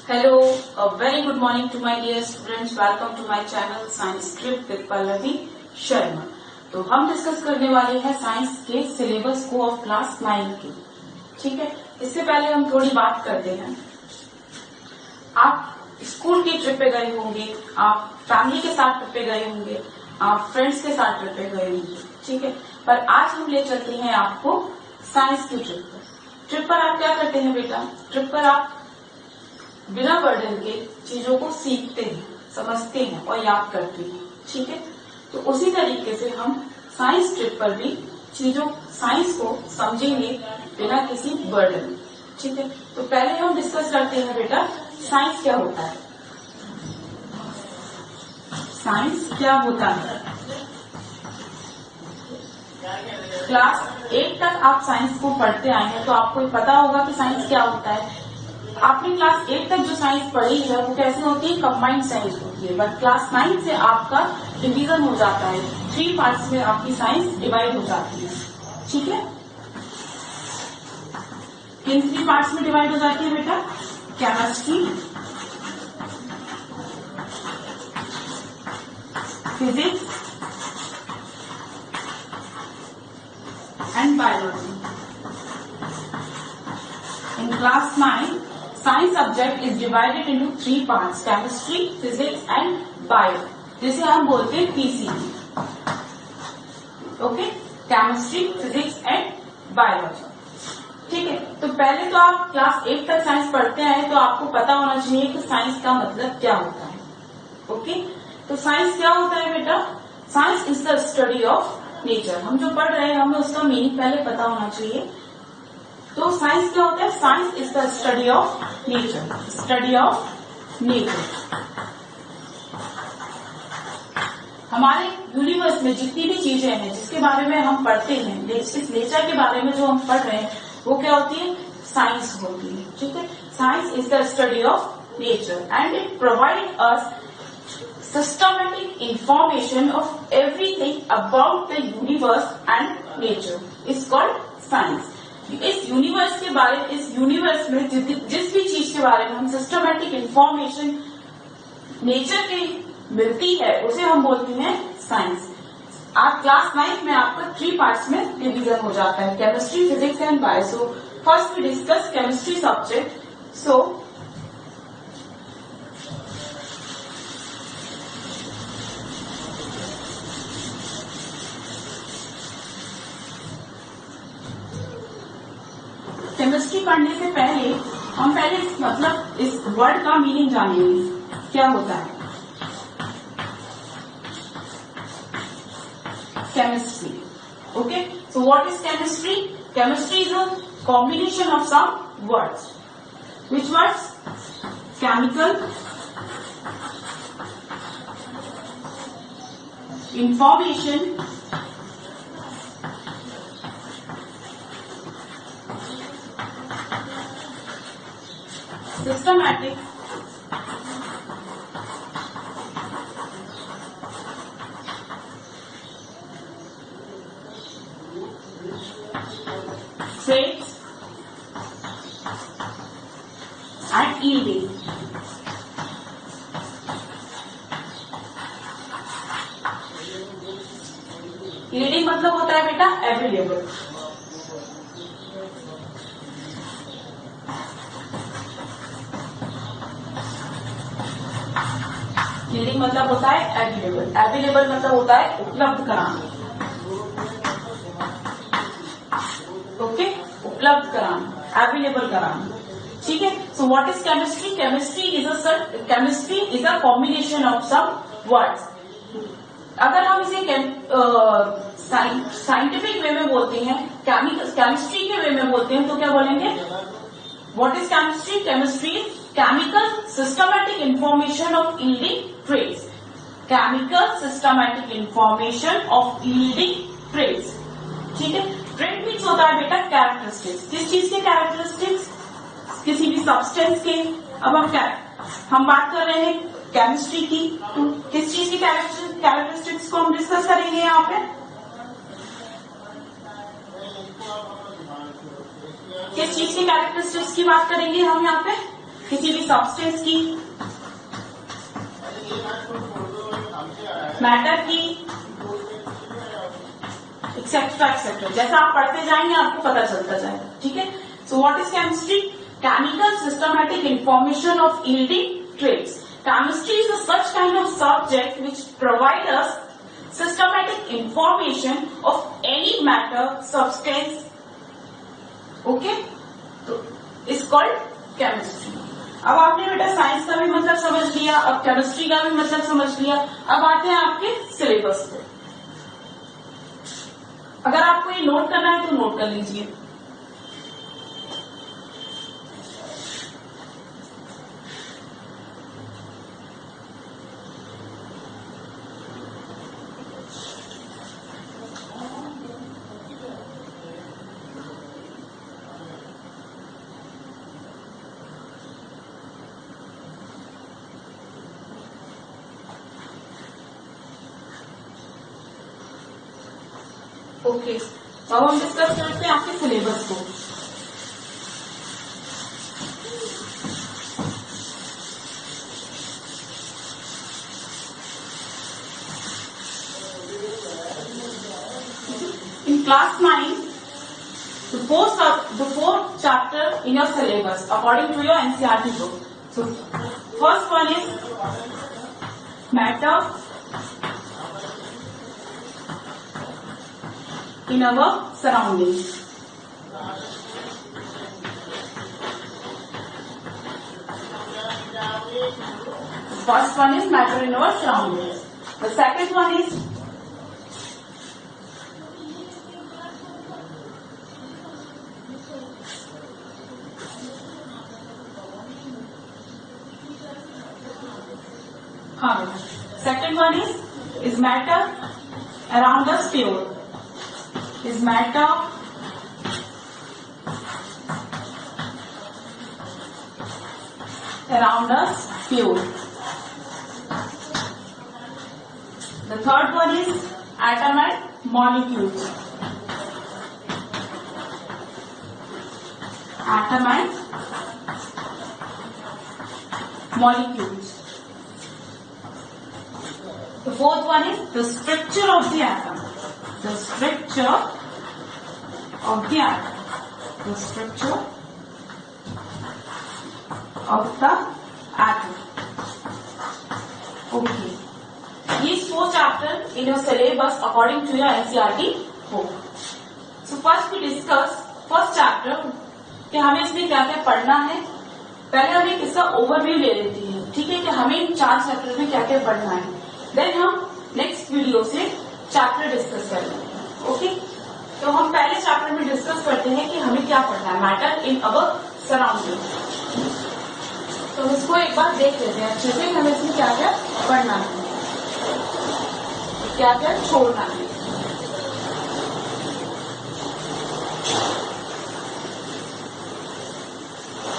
Hello, a very good morning to my dear students. Welcome to my channel Science Trip with Pallavi Sharma. तो हम discuss करने वाले हैं science के syllabus को ऑफ क्लास 9 के। ठीक है, इससे पहले हम थोड़ी बात करते हैं। आप स्कूल की ट्रिप पे गए होंगे, आप फैमिली के साथ ट्रिप पे गए होंगे, आप फ्रेंड्स के साथ ट्रिप पे गए होंगे, ठीक है। पर आज हम ले चलते हैं आपको साइंस की ट्रिप पर। ट्रिप पर आप क्या करते हैं बेटा? ट्रिप पर आप बिना बर्डन के चीजों को सीखते हैं, समझते हैं और याद करते हैं, ठीक है। तो उसी तरीके से हम साइंस ट्रिप पर भी साइंस को समझेंगे बिना किसी बर्डन, ठीक है। तो पहले हम डिस्कस करते हैं बेटा साइंस क्या होता है। साइंस क्या होता है? क्लास 8 तक आप साइंस को पढ़ते आए हैं तो आपको पता होगा कि साइंस क्या होता है। आपने क्लास 8 तक जो साइंस पढ़ी है वो कैसे होती है? कंबाइंड साइंस होती है। बट क्लास 9 से आपका डिवीजन हो जाता है, 3 पार्ट्स में आपकी साइंस डिवाइड हो जाती है, ठीक है। किन 3 पार्ट्स में डिवाइड हो जाती है बेटा? Chemistry, physics and biology. In class 9, science subject is divided into 3 parts: chemistry, physics and bio, जिसे हम बोलते हैं PCB। Okay, chemistry, physics and biology, ठीक है। तो पहले तो आप क्लास 8 तक साइंस पढ़ते आए तो आपको पता होना चाहिए कि साइंस का मतलब क्या होता है। ओके, तो साइंस क्या होता है बेटा? Science is the study of nature. हम जो पढ़ रहे हैं हमें उसका मीनिंग पहले पता होना चाहिए। तो साइंस क्या होता है? Science is the study of nature. Study of nature. हमारे यूनिवर्स में जितनी भी चीजें हैं जिसके बारे में हम पढ़ते हैं, इस नेचर के बारे में जो हम पढ़ रहे हैं वो क्या होती है? साइंस होती है, ठीक है। Science is the study of nature and it provide us systematic information of everything about the universe and nature is called science। इस यूनिवर्स में जिस भी चीज के बारे में हम सिस्टमैटिक इंफॉर्मेशन नेचर की मिलती है उसे हम बोलते हैं साइंस। आप क्लास 9 में आपका 3 पार्ट्स में डिवीजन हो जाता है, chemistry, physics and bio. So first we discuss chemistry subject. So chemistry पढ़ने से पहले हम मतलब इस वर्ड का मीनिंग जानेंगे, क्या होता है chemistry. Okay, so what is chemistry? Chemistry is a combination of some words. Which words? Chemical, information, systematic, traits and yielding। yielding मतलब होता है बेटा अवेलेबल। यील्डिंग मतलब होता है अवेलेबल। अवेलेबल मतलब होता है उपलब्ध कराना। ओके, उपलब्ध कराना, अवेलेबल कराना, ठीक है। So what is chemistry? Chemistry is a combination of some words. अगर हम इसे साइंटिफिक वे में बोलते हैं, केमिस्ट्री के वे में बोलते हैं तो क्या बोलेंगे? What is chemistry? Chemistry is chemical systematic information of yielding traits। chemical systematic information of yielding traits, ठीक है। ट्रेट मीन्स होता है बेटा कैरेक्टरिस्टिक्स। किस चीज के कैरेक्टरिस्टिक्स? किसी भी सब्सटेंस के। अब हम बात कर रहे हैं केमिस्ट्री की, तो किस चीज की कैरेक्टरिस्टिक्स को हम डिस्कस करेंगे यहाँ पे? किस चीज की कैरेक्टरिस्टिक्स की बात करेंगे हम यहाँ पे? किसी भी सब्सटेंस की, मैटर की, एक्सेट्रा एक्सेट्रा। जैसा आप पढ़ते जाएंगे आपको पता चलता जाएगा, ठीक है। So what is chemistry? Chemical systematic information of yielding traits. Chemistry is a such kind of subject which provide us systematic information of any matter, substance. Okay? तो is called chemistry. अब आपने बेटा साइंस का भी मतलब समझ लिया, अब केमिस्ट्री का भी मतलब समझ लिया। अब आते हैं आपके सिलेबस पे। अगर आपको ये नोट करना है तो नोट कर लीजिए। ओके, तो अब हम डिस्कस करते हैं आपके सिलेबस को। In class 9, the fourth chapter in your syllabus according to your NCERT book. So first one is matter in our surroundings. First one is matter in our surroundings. The second one is second one is matter around us pure. Is matter around us pure. The third one is atom and molecules. Atom and molecules. The fourth one is the structure of the atom. The structure of the atom. The structure of the atom. Okay. These four chapters in your syllabus according to your NCERT book. So first we discuss first chapter कि हमें इसमें क्या क्या पढ़ना है। पहले हम एक इसका ओवरव्यू ले लेते हैं, ठीक है, कि हमें इन 4 चैप्टर में क्या क्या पढ़ना है। देन हम नेक्स्ट वीडियो से चैप्टर डिस्कस कर लेंगे। ओके, तो हम पहले चैप्टर में डिस्कस करते हैं कि हमें क्या पढ़ना है, मैटर इन अवर सराउंडिंग। तो इसको एक बार देख लेते हैं अच्छे से, हमें इसमें क्या क्या पढ़ना है, क्या क्या छोड़ना है।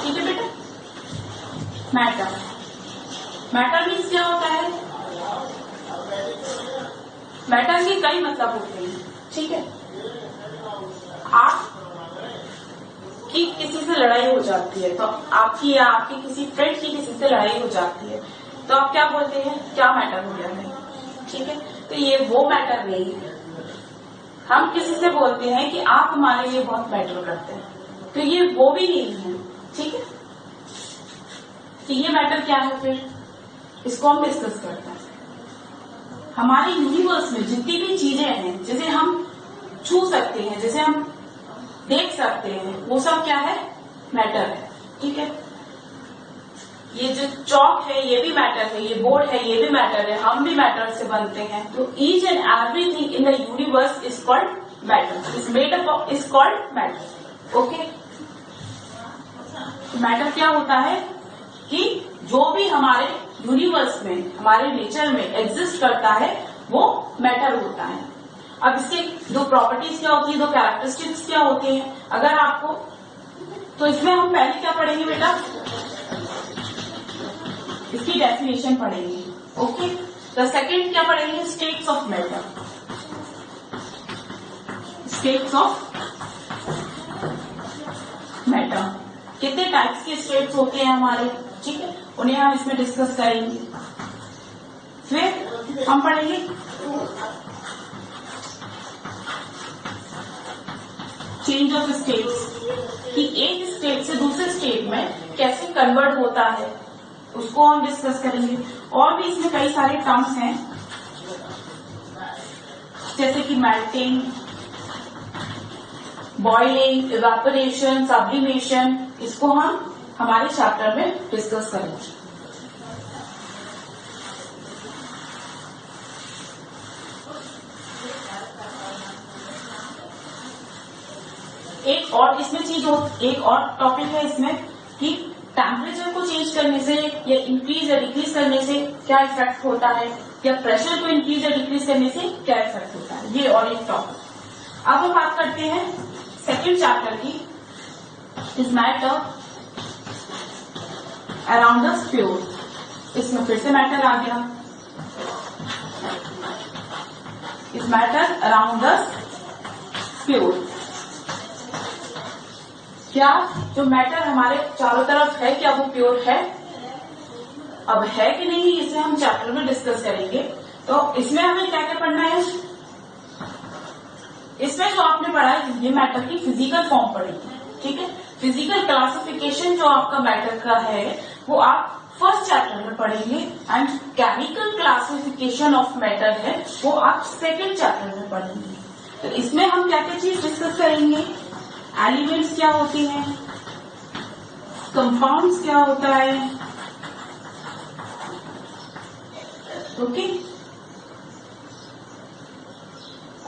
ठीक है बेटा, मैटर मैटर मीन्स क्या होता है? मैटर के कई मतलब होते हैं, ठीक है। आप की किसी से लड़ाई हो जाती है, तो आपकी या आपकी किसी फ्रेंड की किसी से लड़ाई हो जाती है, तो आप क्या बोलते हैं? क्या मैटर हो गया है, ठीक है। तो ये वो मैटर नहीं है। हम किसी से बोलते हैं कि आप हमारे लिए बहुत मैटर करते हैं, तो ये वो भी नहीं है, ठीक है। तो ये मैटर क्या है फिर, इसको हम डिस्कस करते हैं। हमारे यूनिवर्स में जितनी भी चीजें हैं, जिसे हम छू सकते हैं, जिसे हम देख सकते हैं, वो सब क्या है? मैटर है, ठीक है। ये जो चौक है ये भी मैटर है, ये बोर्ड है ये भी मैटर है, हम भी मैटर से बनते हैं। तो each and everything in the universe is called matter, is made up of, is called matter. Okay, matter क्या होता है कि जो भी हमारे यूनिवर्स में, हमारे नेचर में एग्जिस्ट करता है वो मैटर होता है। अब इसके दो प्रॉपर्टीज क्या होती है, दो कैरेक्टरिस्टिक्स क्या होते हैं, अगर आपको, तो इसमें हम पहले क्या पढ़ेंगे बेटा? इसकी डेफिनेशन पढ़ेंगे। ओके, द सेकेंड क्या पढ़ेंगे? States of matter. States of matter कितने टाइप्स के स्टेट्स होते हैं हमारे, ठीक है, उन्हें हम इसमें डिस्कस करेंगे। फिर हम पढ़ेंगे चेंज ऑफ स्टेट्स, कि एक स्टेट से दूसरे स्टेट में कैसे कन्वर्ट होता है, उसको हम डिस्कस करेंगे। और भी इसमें कई सारे टर्म्स हैं, जैसे कि मेल्टिंग, बॉइलिंग, इवेपोरेशन, सब्लिमेशन, इसको हम हमारे चैप्टर में डिस्कस करेंगे। एक और इसमें एक और टॉपिक है इसमें कि टेम्परेचर को चेंज करने से या इंक्रीज या डिक्रीज करने से क्या इफेक्ट होता है, या प्रेशर को इंक्रीज या डिक्रीज करने से क्या इफेक्ट होता है, ये और एक टॉपिक। अब हम बात करते हैं सेकेंड चैप्टर की, is matter around the sphere. इसमें फिर से मैटर आ गया, is matter around the sphere. क्या जो मैटर हमारे चारों तरफ है, क्या वो प्योर है? अब है कि नहीं, इसे हम चैप्टर में डिस्कस करेंगे। तो इसमें हमें क्या क्या पढ़ना है, इसमें जो आपने पढ़ा है ये मैटर की फिजिकल फॉर्म पढ़ेगी, ठीक है। फिजिकल क्लासिफिकेशन जो आपका मैटर का है वो आप फर्स्ट चैप्टर में पढ़ेंगे, and chemical classification of matter है वो आप सेकेंड चैप्टर में पढ़ेंगे। तो इसमें हम क्या क्या चीज डिस्कस करेंगे, एलिमेंट्स क्या होती हैं, कंपाउंड्स क्या होता है, ओके,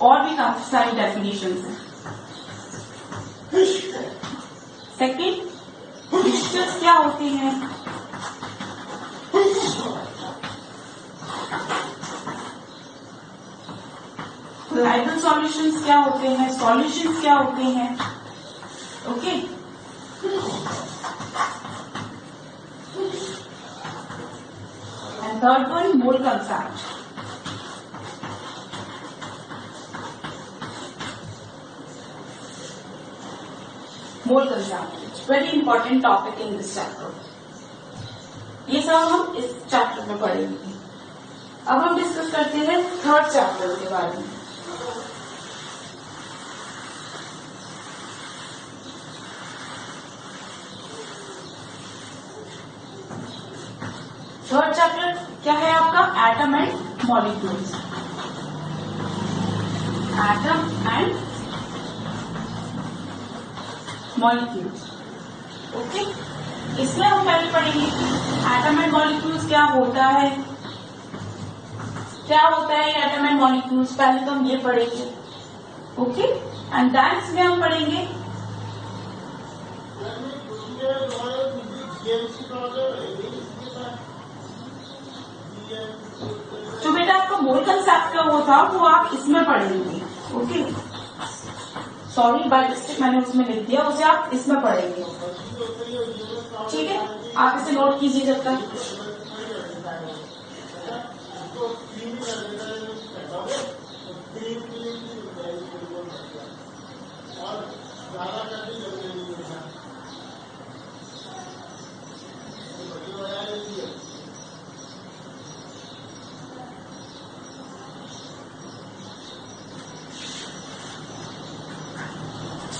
और भी काफी सारी डेफिनेशंस हैं। सेकेंड, मिक्सचर्स क्या होती हैं, कोलाइडल सॉल्यूशंस क्या होते हैं, सॉल्यूशंस क्या होते हैं, okay. And third one, mole concept. Mole concept very important topic in this chapter. ये सब हम इस चैप्टर में पढ़ेंगे। अब हम डिस्कस करते हैं थर्ड चैप्टर के बारे में। थर्ड चैप्टर क्या है आपका, atom and molecules. Atom and molecules, okay. इसमें हम पहले पढ़ेंगे एटम एंड मॉलिक्यूल्स क्या होता है, क्या होता है एटम एंड मॉलिक्यूल्स, पहले तो हम ये पढ़ेंगे, ओके। एंड देन इसमें हम पढ़ेंगे जो बेटा आपका मोल कंसेप्ट का वो था वो आप इसमें पढ़ेंगे, ओके। सॉरी बाय मिस्टेक मैंने उसमें लिख दिया, उसे आप इसमें पढ़ेंगे, ठीक है। आप इसे नोट कीजिए जब तक।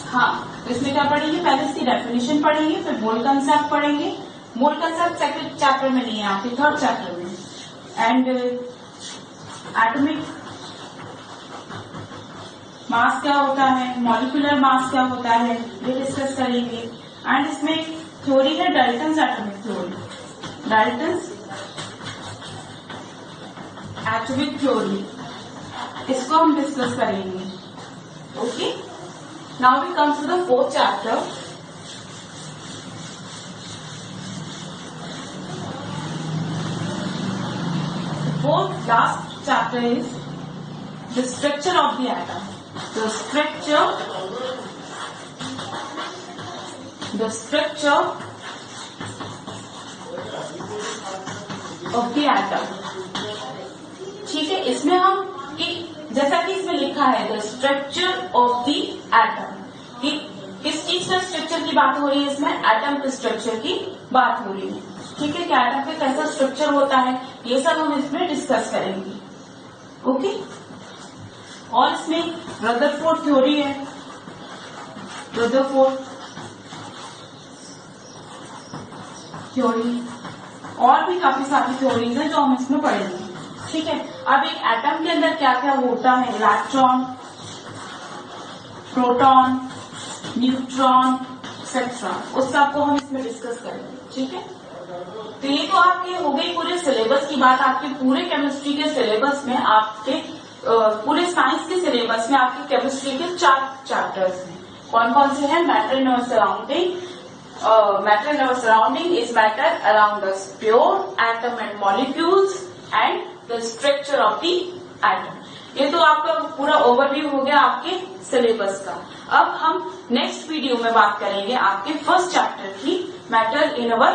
हाँ, तो इसमें क्या पढ़ेंगे, पहले इसकी डेफिनेशन पढ़ेंगे, फिर मोल कंसेप्ट पढ़ेंगे। मोल कंसेप्ट सेकंड चैप्टर में नहीं है, आपके थर्ड चैप्टर में। एंड एटॉमिक मास क्या होता है, मॉलिक्यूलर मास क्या होता है, ये डिस्कस करेंगे। एंड इसमें थ्योरी है Dalton's atomic theory, Dalton's atomic theory, इसको हम डिस्कस करेंगे, okay. Now we come to the fourth chapter. The fourth last chapter is the structure of the atom. The structure of the atom. ठीक है, इसमें हम जैसा कि इसमें लिखा है the structure of the atom, कि किस चीज किसका स्ट्रक्चर की बात हो रही है? इसमें एटम के स्ट्रक्चर की बात हो रही है। ठीक है, कि एटम का कैसा स्ट्रक्चर होता है, ये सब हम इसमें डिस्कस करेंगे। ओके, और इसमें रदरफोर्ड थ्योरी है, रदरफोर्ड थ्योरी, और भी काफी सारी थ्योरीज है जो हम इसमें पढ़ेंगे। ठीक है, अब एक एटम के अंदर क्या क्या होता है, इलेक्ट्रॉन, प्रोटॉन, न्यूट्रॉन एक्सेट्रा, उस सब को हम इसमें डिस्कस करेंगे। ठीक है, तो ये तो आपके हो गई पूरे सिलेबस की बात। आपके पूरे केमिस्ट्री के सिलेबस में, आपके पूरे साइंस के सिलेबस में आपके केमिस्ट्री के 4 चैप्टर्स हैं। कौन कौन से हैं? Matter in our surrounding, matter in our surrounding is matter around us, pure, atom and molecules and the structure of the atom. ये तो आपका पूरा ओवरव्यू हो गया आपके सिलेबस का। अब हम नेक्स्ट वीडियो में बात करेंगे आपके फर्स्ट चैप्टर की, मैटर इन अवर